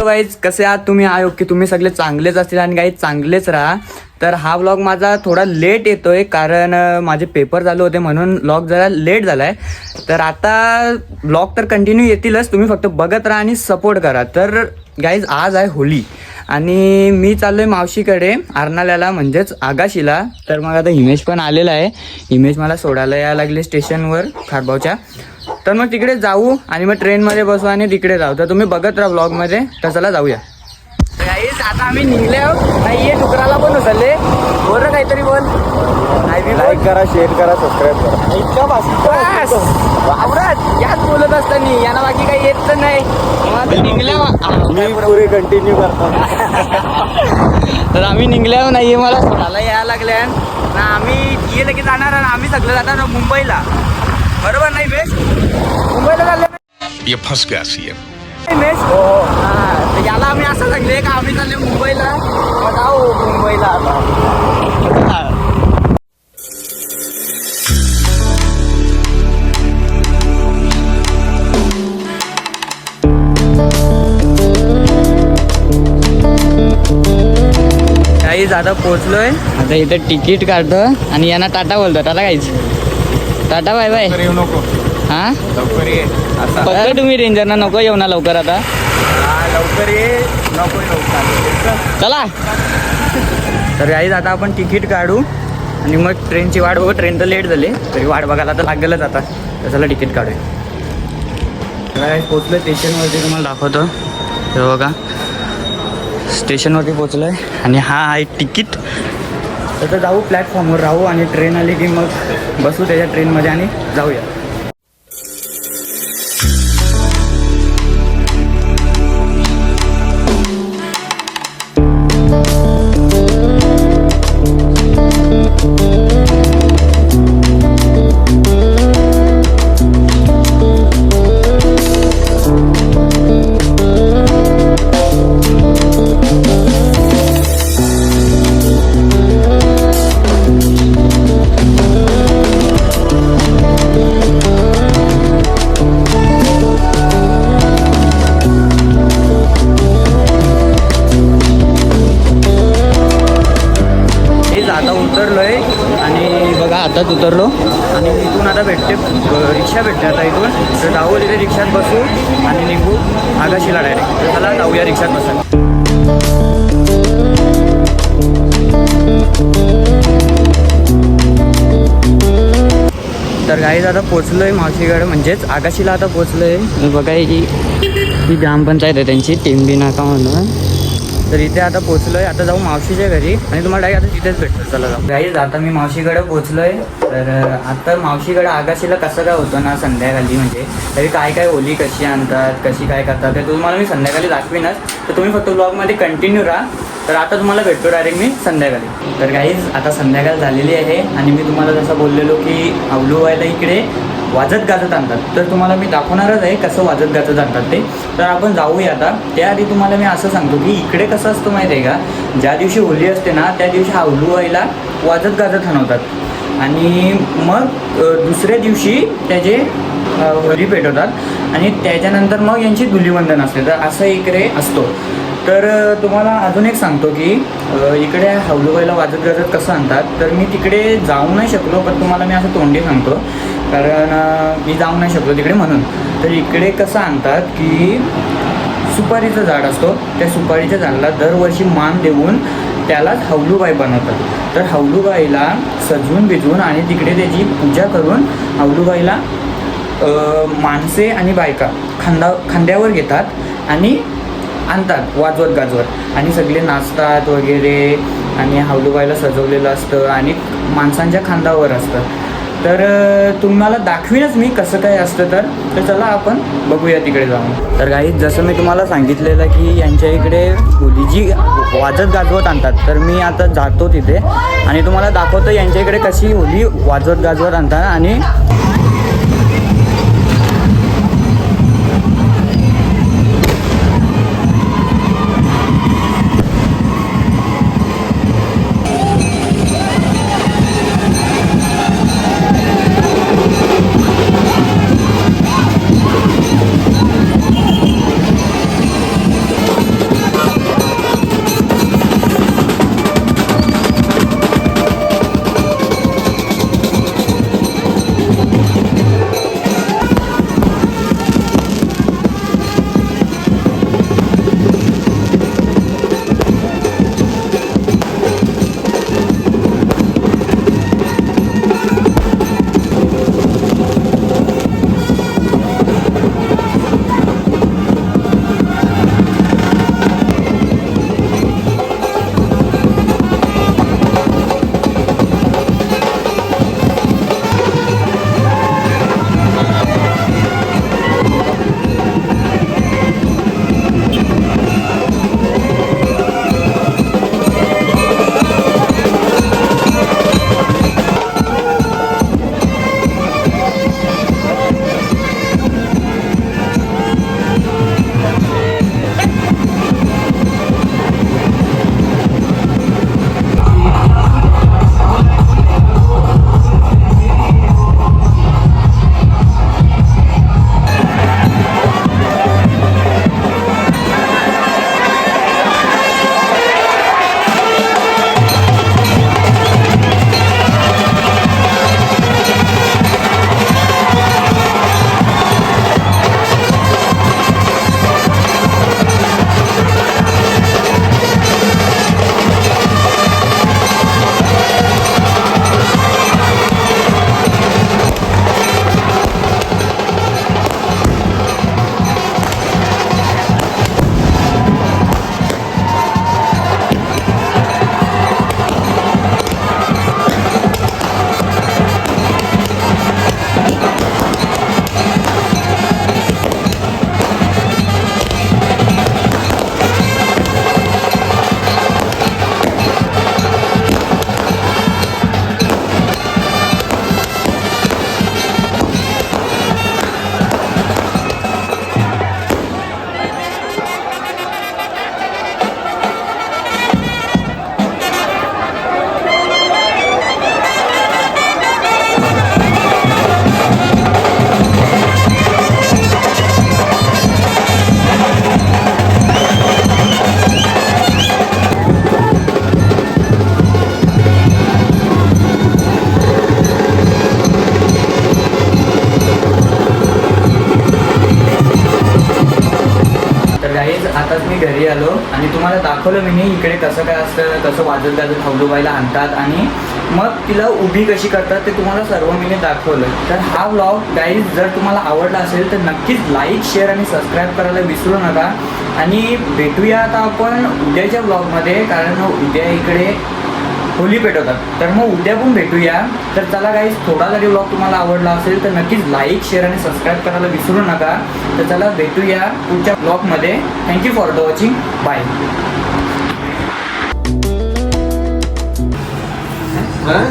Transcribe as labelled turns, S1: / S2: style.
S1: Guys कसे आहात तुम्ही? आयो की तुम्ही सगळे चांगलेच असतील आणि गाईज चांगलेच राहा. तर हा व्लॉग माझा थोडा लेट येतोय कारण माझे पेपर चालू होते म्हणून व्लॉग जरा लेट झालाय. तर आता व्लॉग तर कंटिन्यू येतीलच, तुम्ही फक्त बघत राहा आणि सपोर्ट करा. तर गाईज आज आहे होली आणि मी चाललोय मावशीकडे आरनाल्याला म्हणजेच आगाशीला. तर मग आता हिमेश पण आलेला आहे. हिमेश मला सोडायला यायला लागले स्टेशनवर खारबावच्या. तर मग तिकडे जाऊ आणि मग ट्रेनमध्ये बसू आणि तिकडे जाऊ. तर तुम्ही बघत राहा व्लॉगमध्ये. तर चला जाऊया. गाईस आता आम्ही निघले आहोत. नाहीये डुकराला पण उचलले. बोल रे काहीतरी बोल.
S2: लाईक करा, शेअर करा, सबस्क्राईब करा.
S1: इतका बस आवडत याच बोलत असताना यांना बाकी काही येत तर नाही.
S2: मी पुरे कंटिन्यू करतो.
S1: तर आम्ही निघल्यावर नाहीये मला सोडायला यायला लागल्या ना. आम्ही गेलं की जाणार आणि आम्ही सगळं जाणार मुंबईला. बरोबर नाही मेश? मुंबईला चालले
S3: ये फंस गया सी
S1: मेश. तर याला आम्ही असं सांगले का आम्ही चालले मुंबईला. मग जाऊ मुंबईला आता. काहीच आता पोचलोय. आता इथं तिकीट काढतो आणि यांना टाटा बोलतो. टाटा काहीच टाटा बाय बाय.
S2: येऊ नको,
S1: हां
S2: लवकर ये. आता
S1: फक्त तुम्ही रेंजरना नको येऊ ना लवकर. आता
S2: लवकर ये, नको लवकर.
S1: चला. तर गाईज आता आपण तिकीट काढू आणि मग ट्रेनची वाट बघू. ट्रेन तर लेट झाली तरी वाट बघायला तर लागेलच आता. तर चला तिकीट काढूया. काय पोचलं स्टेशनवरती तुम्हाला दाखवतो. हे बघा स्टेशनवरती पोचलो आहे आणि हा आहे तिकीट. तर जाऊ प्लॅटफॉर्मवर राहू आणि ट्रेन आली की मग बसू त्याच्या ट्रेनमध्ये आणि जाऊया. आता उतरलोय आणि बघा आताच उतरलो आणि इथून आता भेटते रिक्षा भेटते आता इथून. तर जाऊ तिथे रिक्षात बसू आणि निघू आगाशीला डायरेक्ट. तर चला जाऊया रिक्षात बसायला. तर गाईज आता पोचलोय मावशीकडे म्हणजेच आगाशीला आता पोचलोय. बघा ही ग्रामपंचायत आहे त्यांची टेंबी नाका म्हणून. तर इथे आता पोचलोय. आता जाऊ मावशीच्या घरी आणि तुम्हाला डायरेक्ट आता तिथेच भेटतो. चला जाऊ. गाईज आता मी मावशीकडे पोचलोय. तर आता मावशीकडे आगाशीला कसं काय होतं ना संध्याकाळी म्हणजे तरी काय काय होली कशी आणतात कशी काय करतात ते तुम्हाला मी संध्याकाळी दाखवीनच. तर तुम्ही फक्त ब्लॉगमध्ये कंटिन्यू राहा. तर आता तुम्हाला भेटतो डायरेक्ट मी संध्याकाळी. तर गाईज आता संध्याकाळ झालेली आहे आणि मी तुम्हाला जसं बोललेलो की आवलू व्हायला इकडे वाजत गाजत आणतात. तर तुम्हाला मी दाखवणारच आहे कसं वाजत गाजत आणतात ते. तर आपण जाऊया आता. त्याआधी तुम्हाला मी असं सांगतो की इकडे कसं असतं माहिती आहे का, ज्या दिवशी होली असते ना त्या दिवशी आवलू व्हायला वाजत गाजत आणवतात आणि मग दुसऱ्या दिवशी त्याचे होली पेटवतात आणि त्याच्यानंतर मग यांची धुलीवंदन असते. तर असं इकडे असतो. तर तुम्हाला अजून एक सांगतो की इकडे हवलूबाईला वाजत गाजत कसं आणतात. तर मी तिकडे जाऊ नाही शकलो पण तुम्हाला मी असं तोंडी सांगतो कारण मी जाऊ नाही शकलो तिकडे म्हणून. तर इकडे कसं आणतात की सुपारीचं झाड असतो. त्या सुपारीच्या झाडाला दरवर्षी मान देऊन त्यालाच हवलूबाई बनवतात. तर हवलूबाईला सजवून बिजवून आणि तिकडे त्याची पूजा करून हवलूबाईला माणसे आणि बायका खांद्यावर घेतात आणि आणतात वाजवत गाजवत आणि सगळे नाचतात वगैरे आणि हवलूबाईला सजवलेलं असतं आणि माणसांच्या खांद्यावर असतं. तर तुम्हाला दाखवीनच मी कसं काय असतं. तर चला आपण बघूया तिकडे जाऊन. तर काही जसं मी तुम्हाला सांगितलेलं की यांच्या इकडे होली जी वाजत गाजवत आणतात. तर मी आता जातो तिथे आणि तुम्हाला दाखवतो यांच्या इकडे कशी होली वाजवत गाजवत आणतात. आणि दाखवलं मी इकडे कसं काय असतं, कसं वाजत गाजत हौदूबाईला आणतात आणि मग तिला उभी कशी करतात ते तुम्हाला सर्व मी दाखवलं. तर हा व्लॉग गाईज जर तुम्हाला आवडला असेल तर नक्कीच लाईक, शेअर आणि सबस्क्राईब करायला विसरू नका. आणि भेटूया आता आपण उद्याच्या व्लॉगमध्ये, कारण उद्या इकडे होली पेटवतात. तर मग उद्या पण भेटूया. तर चला गाईज, थोडा जरी व्लॉग तुम्हाला आवडला असेल तर नक्कीच लाईक, शेअर आणि सबस्क्राईब करायला विसरू नका. तर चला भेटूया पुढच्या व्लॉगमध्ये. Thank you for the watching. Bye.
S2: हा?